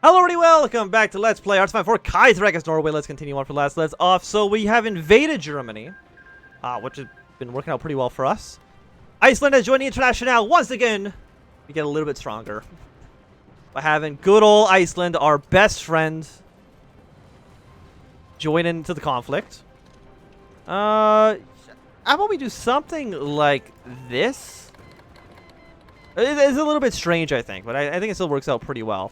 Hello everybody, welcome back to Let's Play HOI4 Kaiserreich Norway. Let's continue on for last Let's off. So we have invaded Germany, which has been working out pretty well for us. Iceland has joined the International once again. We get a little bit stronger by having good old Iceland, our best friend, join into the conflict. How about we do something like this? It's a little bit strange, I think, but I think it still works out pretty well.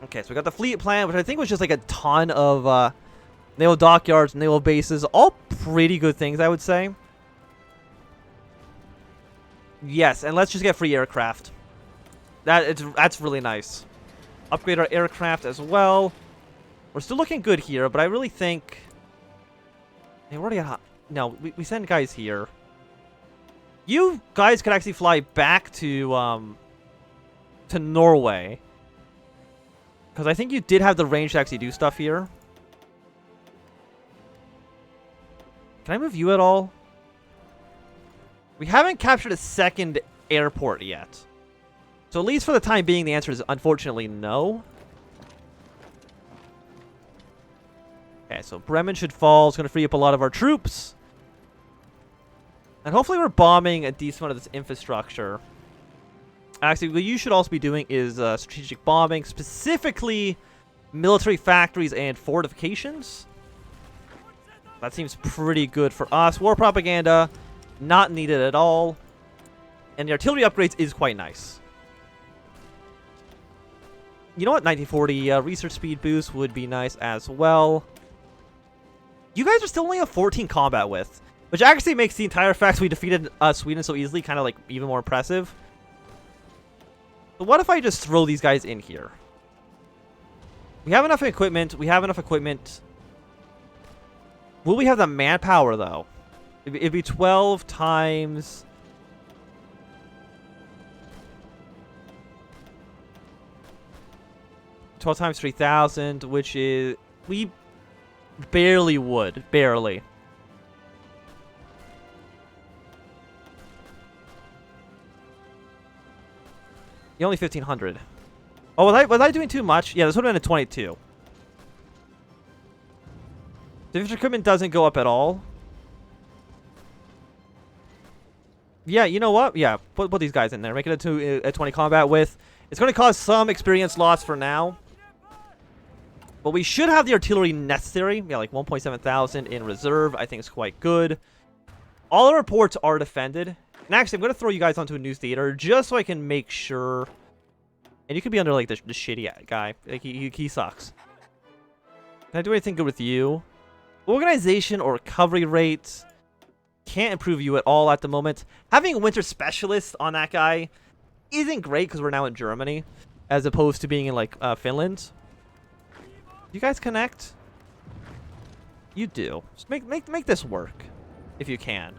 Okay, so we got the fleet plan, which I think was just like a ton of naval dockyards, naval bases. All pretty good things, I would say. Yes, and let's just get free aircraft. That's really nice. Upgrade our aircraft as well. We're still looking good here, but I really think... Hey, we're already at... No, we send guys here. You guys could actually fly back to Norway. Because I think you did have the range to actually do stuff here. Can I move you at all? We haven't captured a second airport yet. So at least for the time being, the answer is unfortunately no. Okay, so Bremen should fall. It's going to free up a lot of our troops. And hopefully we're bombing a decent amount of this infrastructure. Actually, what you should also be doing is strategic bombing, specifically military factories and fortifications. That seems pretty good for us. War propaganda, not needed at all. And the artillery upgrades is quite nice. You know what? 1940 research speed boost would be nice as well. You guys are still only a 14 combat with, which actually makes the entire fact we defeated Sweden so easily kind of like even more impressive. But what if I just throw these guys in here? We have enough equipment. We have enough equipment. Will we have the manpower, though? It'd be 12 times... times 3,000, which is... We barely would. Barely. You're only 1,500. Oh, was I doing too much? Yeah, this would have been a 22. The infantry equipment doesn't go up at all. Yeah, you know what? Yeah, put these guys in there. Make it a 20 combat with. It's going to cause some experience loss for now. But we should have the artillery necessary. Yeah, like 1.7 thousand in reserve. I think it's quite good. All our ports are defended. And actually, I'm going to throw you guys onto a news theater just so I can make sure. And you could be under, like, the shitty guy. Like, he sucks. Can I do anything good with you? Organization or recovery rates. Can't improve you at all at the moment. Having a winter specialist on that guy isn't great because we're now in Germany. As opposed to being in, like, Finland. You guys connect? You do. Just make this work. If you can.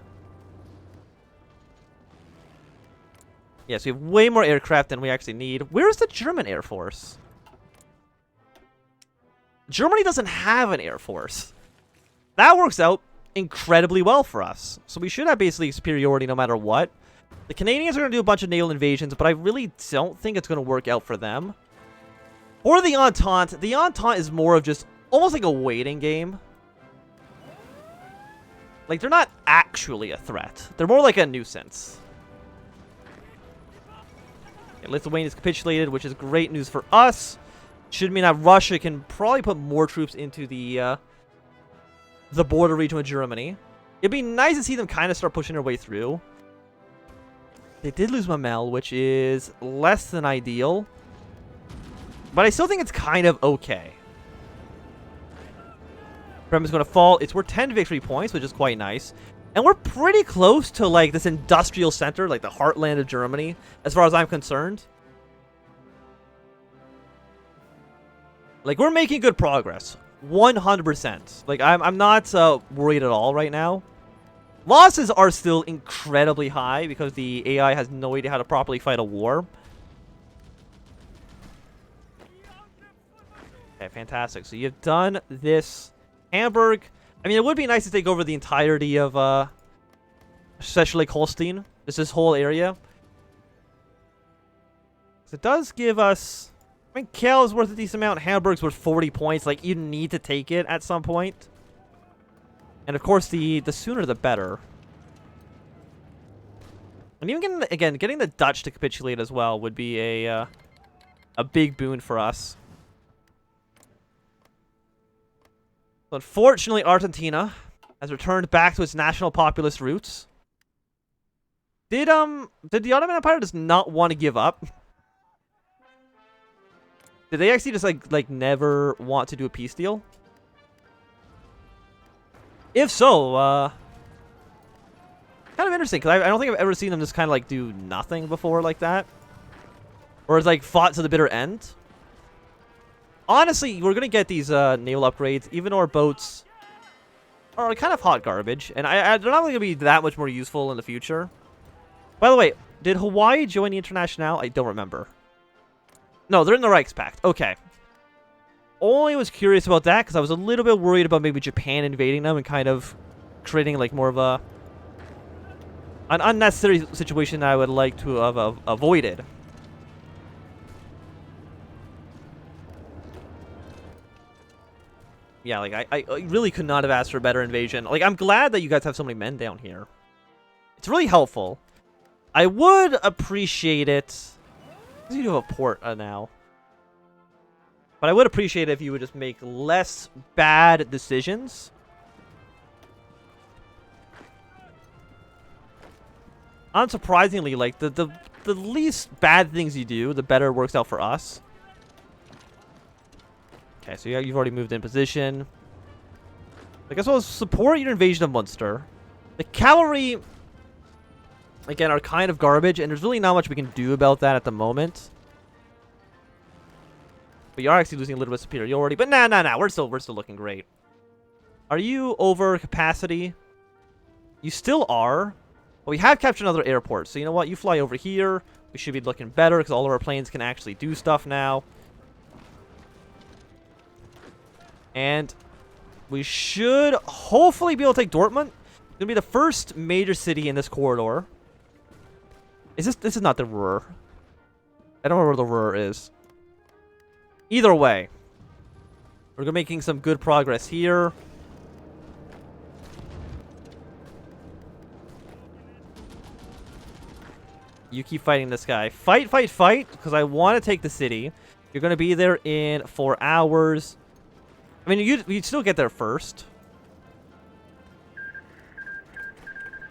Yeah, so we have way more aircraft than we actually need. Where is the German Air Force? Germany doesn't have an Air Force. That works out incredibly well for us. So we should have basically superiority no matter what. The Canadians are going to do a bunch of naval invasions, but I really don't think it's going to work out for them. Or the Entente. The Entente is more of just almost like a waiting game. Like, they're not actually a threat. They're more like a nuisance. Lithuania is capitulated, which is great news for us. Should mean that Russia can probably put more troops into the border region with Germany. It'd be nice to see them kind of start pushing their way through. They did lose Mamel, which is less than ideal. But I still think it's kind of okay. Bremen's going to fall. It's worth 10 victory points, which is quite nice. And we're pretty close to, like, this industrial center, like the heartland of Germany, as far as I'm concerned. Like, we're making good progress. 100%. Like, I'm not worried at all right now. Losses are still incredibly high because the AI has no idea how to properly fight a war. Okay, fantastic. So you've done this. Hamburg. I mean, it would be nice to take over the entirety of Schleswig-Holstein. This whole area. It does give us... I mean, Kiel is worth a decent amount. Hamburg's worth 40 points. Like, you need to take it at some point. And, of course, the sooner the better. And even, getting the Dutch to capitulate as well would be a big boon for us. So unfortunately, Argentina has returned back to its national populist roots. Did the Ottoman Empire just not want to give up? Did they actually just like never want to do a peace deal? If so, kind of interesting, because I don't think I've ever seen them just kind of like do nothing before like that. Or it's like fought to the bitter end. Honestly, we're going to get these naval upgrades, even though our boats are kind of hot garbage. And they're not going to be that much more useful in the future. By the way, did Hawaii join the Internationale? I don't remember. No, they're in the Reichspakt. Okay. Only was curious about that because I was a little bit worried about maybe Japan invading them and kind of creating like more of an unnecessary situation that I would like to have avoided. Yeah, like I really could not have asked for a better invasion. Like, I'm glad that you guys have so many men down here. It's really helpful. I would appreciate it. You do have a port now. But I would appreciate it if you would just make less bad decisions. Unsurprisingly, like, the least bad things you do, the better it works out for us. Okay, so you've already moved in position. I guess I'll support your invasion of Munster. The cavalry, again, are kind of garbage, and there's really not much we can do about that at the moment. But you are actually losing a little bit of superiority. But nah. We're still looking great. Are you over capacity? You still are. But we have captured another airport. So you know what? You fly over here. We should be looking better because all of our planes can actually do stuff now. And we should hopefully be able to take Dortmund. It's going to be the first major city in this corridor. This is not the Ruhr. I don't know where the Ruhr is. Either way, we're making some good progress here. You keep fighting this guy. Fight, because I want to take the city. You're going to be there in 4 hours. I mean, you'd still get there first.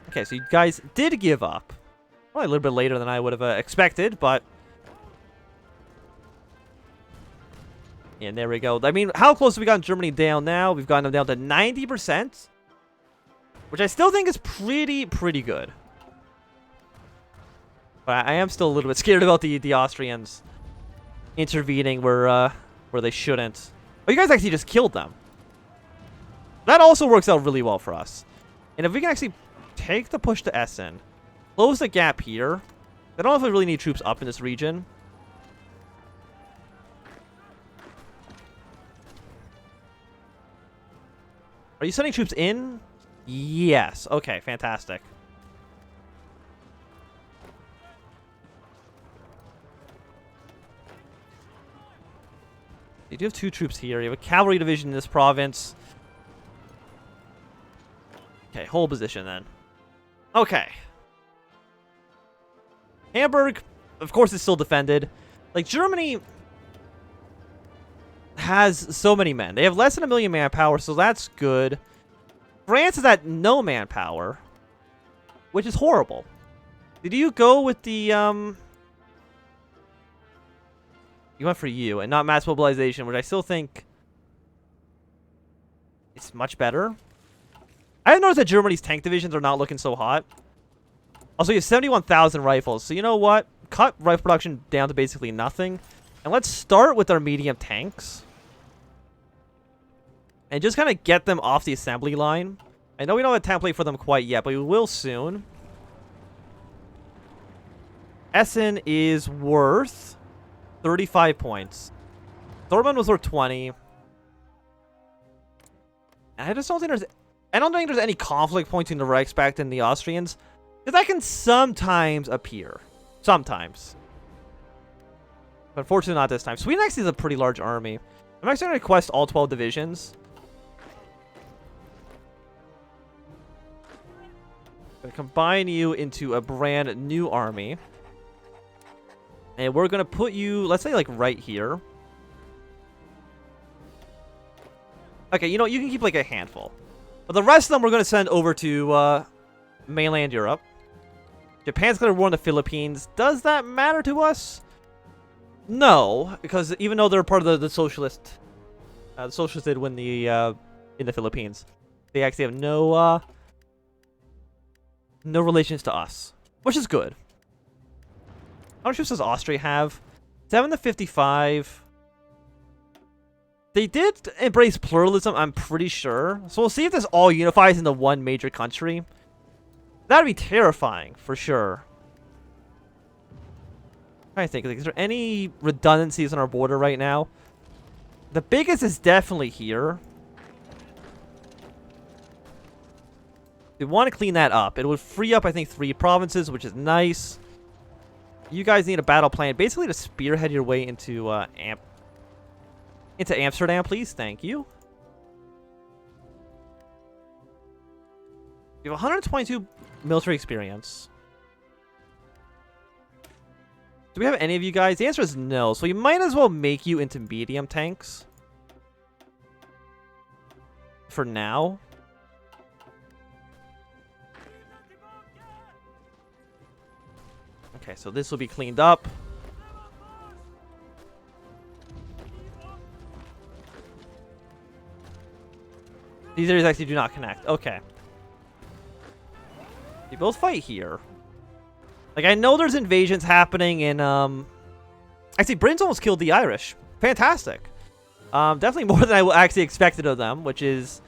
Okay, so you guys did give up. Probably a little bit later than I would have expected, but... And there we go. I mean, how close have we gotten Germany down now? We've gotten them down to 90%. Which I still think is pretty good. But I am still a little bit scared about the Austrians intervening where they shouldn't. Oh, you guys actually just killed them. That also works out really well for us. And if we can actually take the push to Essen, close the gap here. I don't know if we really need troops up in this region. Are you sending troops in? Yes. Okay, fantastic. You do have 2 troops here. You have a cavalry division in this province. Okay, hold position then. Okay. Hamburg, of course, is still defended. Like, Germany has so many men. They have less than 1 million manpower, so that's good. France is at no manpower, which is horrible. Did you go with the, You went for you and not mass mobilization, which I still think is much better. I have noticed that Germany's tank divisions are not looking so hot. Also, you have 71,000 rifles. So you know what? Cut rifle production down to basically nothing. And let's start with our medium tanks. And just kind of get them off the assembly line. I know we don't have a template for them quite yet, but we will soon. Essen is worth 35 points. Dortmund was worth 20. And I just don't think there's any conflict points in the Reichspakt and the Austrians. Because that can sometimes appear. Sometimes. But unfortunately not this time. Sweden actually has a pretty large army. I'm actually going to request all 12 divisions. Going to combine you into a brand new army. And we're going to put you, let's say, like, right here. Okay, you know, you can keep, like, a handful. But the rest of them we're going to send over to mainland Europe. Japan's going to war in the Philippines. Does that matter to us? No, because even though they're part of the socialist... the socialists did win the, in the Philippines. They actually have no relations to us. Which is good. How many troops does Austria have? 7 to 55. They did embrace pluralism, I'm pretty sure. So we'll see if this all unifies into one major country. That'd be terrifying, for sure. I'm trying to think, like, is there any redundancies on our border right now? The biggest is definitely here. We want to clean that up. It would free up, I think, 3 provinces, which is nice. You guys need a battle plan, basically to spearhead your way into Amsterdam, please. Thank you. You have 122 military experience. Do we have any of you guys? The answer is no, so we might as well make you into medium tanks. For now. Okay, so this will be cleaned up. These areas actually do not connect. Okay. You both fight here. Like, I know there's invasions happening in, actually, Britain's almost killed the Irish. Fantastic. Definitely more than I actually expected of them, which is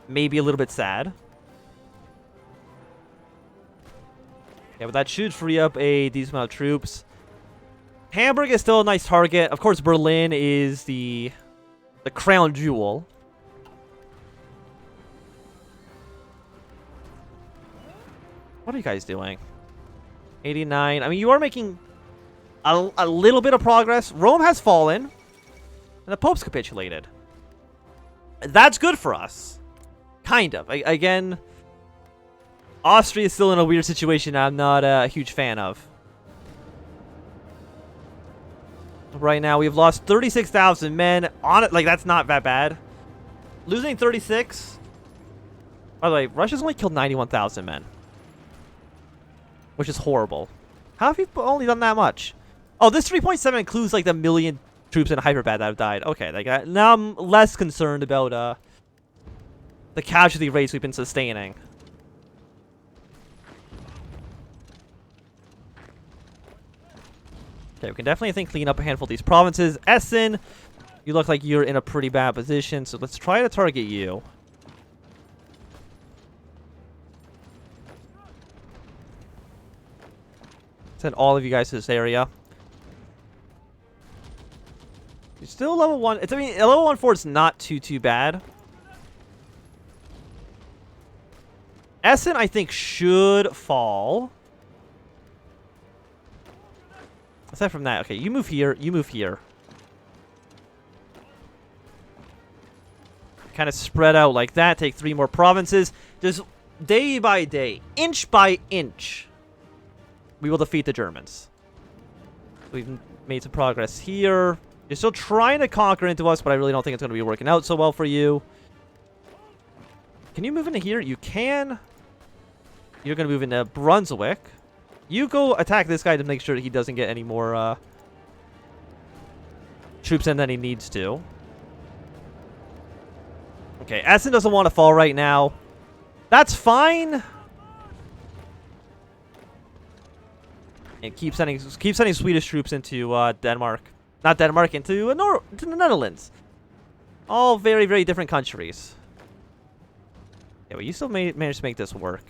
maybe a little bit sad. Yeah, but that should free up a decent amount of troops. Hamburg is still a nice target. Of course, Berlin is the crown jewel. What are you guys doing? 89. I mean, you are making a little bit of progress. Rome has fallen. And the Pope's capitulated. That's good for us. Kind of. Again, Austria is still in a weird situation I'm not a huge fan of. Right now, we've lost 36,000 men. On it, like, that's not that bad. Losing 36. By the way, Russia's only killed 91,000 men. Which is horrible. How have you only done that much? Oh, this 3.7 includes, like, the million troops in Hyperbad that have died. Okay, like, now I'm less concerned about the casualty rates we've been sustaining. Okay, we can definitely, I think, clean up a handful of these provinces. Essen, you look like you're in a pretty bad position, so let's try to target you. Send all of you guys to this area. You're still level 1. I mean, level 1 fort is not too bad. Essen, I think, should fall. Aside from that, okay, you move here, you move here. Kind of spread out like that, take 3 more provinces. Just day by day, inch by inch, we will defeat the Germans. We've made some progress here. You're still trying to conquer into us, but I really don't think it's going to be working out so well for you. Can you move into here? You can. You're going to move into Brunswick. You go attack this guy to make sure that he doesn't get any more troops in than he needs to. Okay, Essen doesn't want to fall right now. That's fine. And keep sending Swedish troops into Denmark. Not Denmark, into the Netherlands. All very, very different countries. Yeah, but you still managed to make this work.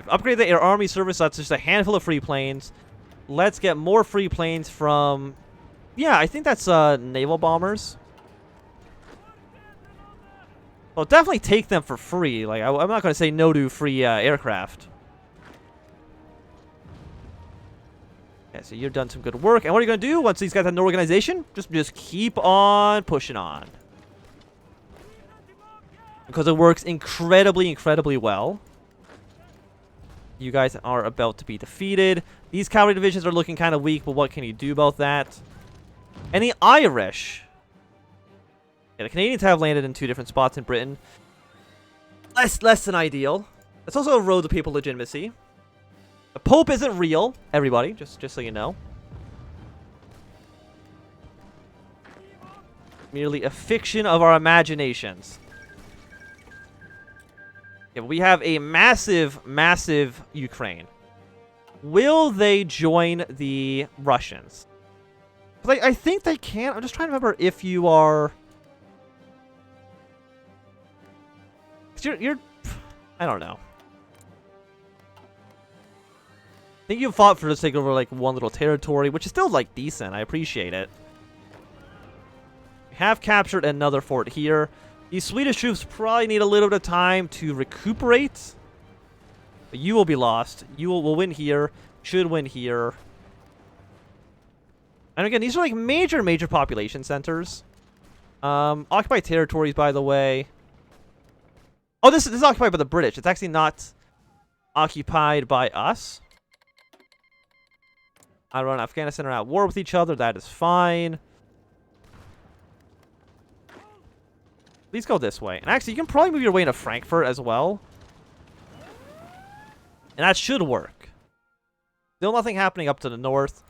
Upgrade the air army service. That's just a handful of free planes. Let's get more free planes from... Yeah, I think that's naval bombers. Well, definitely take them for free. Like, I'm not going to say no to free aircraft. Yeah, so you've done some good work. And what are you going to do once these guys have no organization? Just keep on pushing on. Because it works incredibly, incredibly well. You guys are about to be defeated. These cavalry divisions are looking kind of weak, but what can you do about that? And the Irish. Yeah, the Canadians have landed in 2 different spots in Britain. Less than ideal. It's also a road to papal legitimacy. The Pope isn't real, everybody, just so you know. Merely a fiction of our imaginations. Yeah, but we have a massive, massive Ukraine. Will they join the Russians? I think they can. I'm just trying to remember if you are... You're... I don't know. I think you fought for to take over, like, one little territory, which is still, like, decent. I appreciate it. We have captured another fort here. These Swedish troops probably need a little bit of time to recuperate. But you will be lost. You will win here. Should win here. And again, these are, like, major, major population centers. Occupied territories, by the way. Oh, this is occupied by the British. It's actually not occupied by us. Iran and Afghanistan are at war with each other. That is fine. Please go this way. And actually, you can probably move your way into Frankfurt as well. And that should work. Still nothing happening up to the north.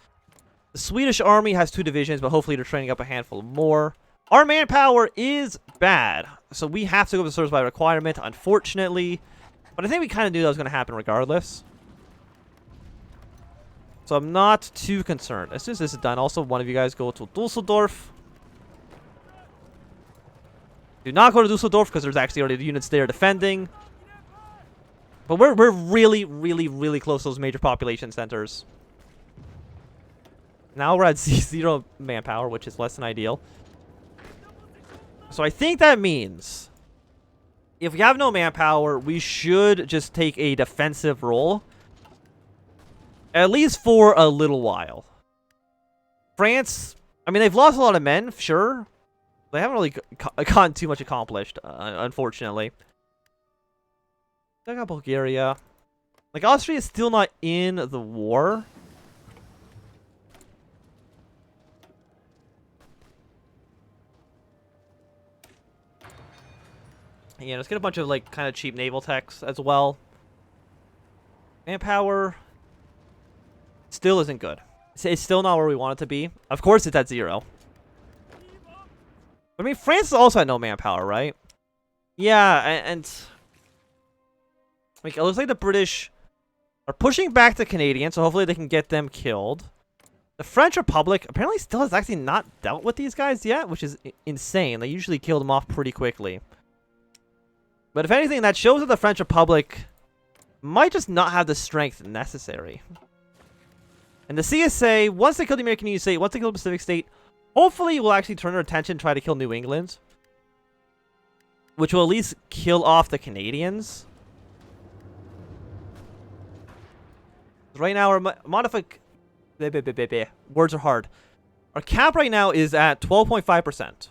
The Swedish army has 2 divisions, but hopefully they're training up a handful more. Our manpower is bad. So we have to go to service by requirement, unfortunately. But I think we kind of knew that was going to happen regardless. So I'm not too concerned. As soon as this is done, also one of you guys go to Dusseldorf. Do not go to Dusseldorf because there's actually already units there defending. But we're really, really, really close to those major population centers. Now we're at 0 manpower, which is less than ideal. So I think that means if we have no manpower, we should just take a defensive role. At least for a little while. France, I mean, they've lost a lot of men, sure. They haven't really gotten too much accomplished, unfortunately. I got Bulgaria. Like, Austria is still not in the war. Yeah, let's get a bunch of, like, kind of cheap naval techs as well. Manpower still isn't good. It's still not where we want it to be. Of course, it's at 0. I mean, France is also at no manpower, right? Yeah, and like, it looks like the British are pushing back the Canadians, so hopefully they can get them killed. The French Republic apparently still has actually not dealt with these guys yet, which is insane. They usually kill them off pretty quickly. But if anything, that shows that the French Republic might just not have the strength necessary. And the CSA, once they kill the American Union State, once they kill the Pacific State, hopefully will actually turn their attention and try to kill New England. Which will at least kill off the Canadians. Right now, our words are hard. Our cap right now is at 12.5%.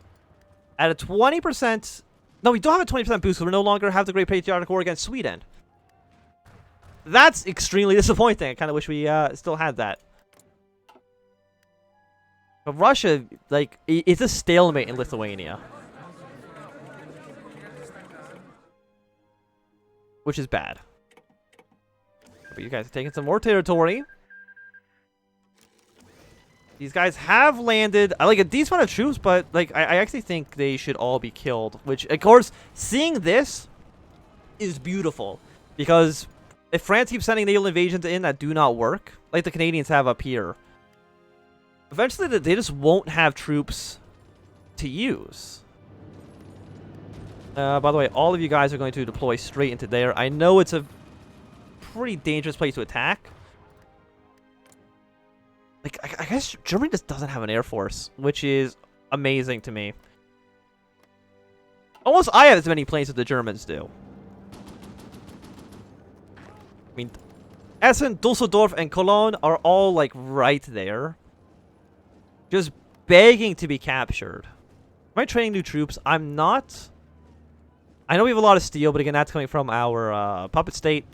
At a 20%... No, we don't have a 20% boost, so we no longer have the Great Patriotic War against Sweden. That's extremely disappointing. I kind of wish we still had that. But Russia, like, it's a stalemate in Lithuania. Which is bad. But you guys are taking some more territory. These guys have landed, like, a decent amount of troops, but, like, I actually think they should all be killed. Which, of course, seeing this is beautiful. Because if France keeps sending naval invasions in that do not work, like the Canadians have up here, eventually they just won't have troops to use. By the way, all of you guys are going to deploy straight into there. I know it's a pretty dangerous place to attack. Like, I guess Germany just doesn't have an air force, which is amazing to me. Almost I have as many planes as the Germans do. I mean, Essen, Dusseldorf, and Cologne are all, like, right there. Just begging to be captured. Am I training new troops? I'm not. I know we have a lot of steel, but again, that's coming from our puppet state.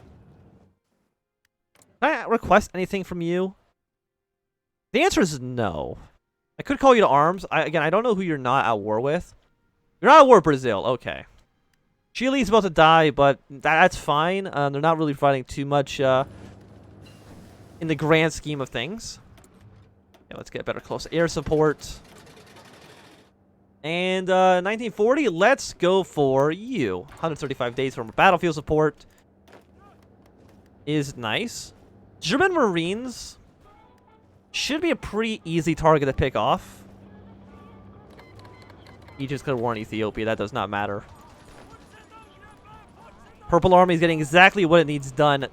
Can I request anything from you? The answer is no. I could call you to arms. Again, I don't know who you're not at war with. You're not at war with Brazil. Okay. Chile's about to die, but that's fine. They're not really fighting too much in the grand scheme of things. Yeah, let's get better close air support. And 1940, let's go for you. 135 days from battlefield support is nice. German Marines should be a pretty easy target to pick off. Egypt's gonna warn Ethiopia. That does not matter. Purple Army is getting exactly what it needs done.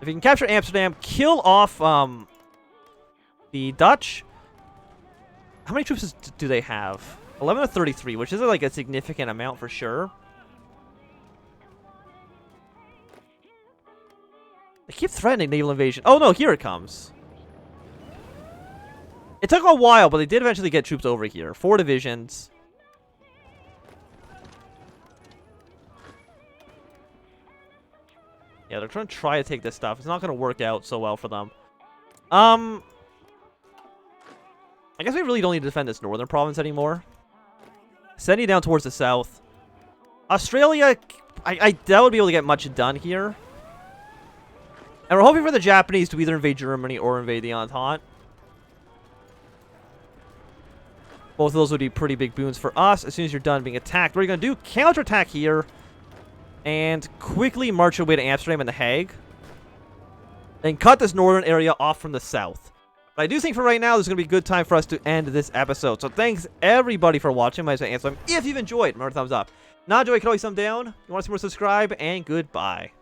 If you can capture Amsterdam, kill off the Dutch. How many troops do they have? 11 to 33, which is like a significant amount for sure. They keep threatening naval invasion. Oh no, here it comes. It took a while, but they did eventually get troops over here. 4 divisions. Yeah, they're trying to take this stuff. It's not going to work out so well for them. I guess we really don't need to defend this northern province anymore. Sending down towards the south. Australia, I doubt we'll be able to get much done here. And we're hoping for the Japanese to either invade Germany or invade the Entente. Both of those would be pretty big boons for us. As soon as you're done being attacked, what are you going to do? Counterattack here. And quickly march your way to Amsterdam and The Hague. And cut this northern area off from the south. But I do think for right now, this is going to be a good time for us to end this episode. So thanks everybody for watching. My name is Ansem. If you've enjoyed, remember thumbs up. Not enjoy, you can always thumb down. If you want to see more, subscribe. And goodbye.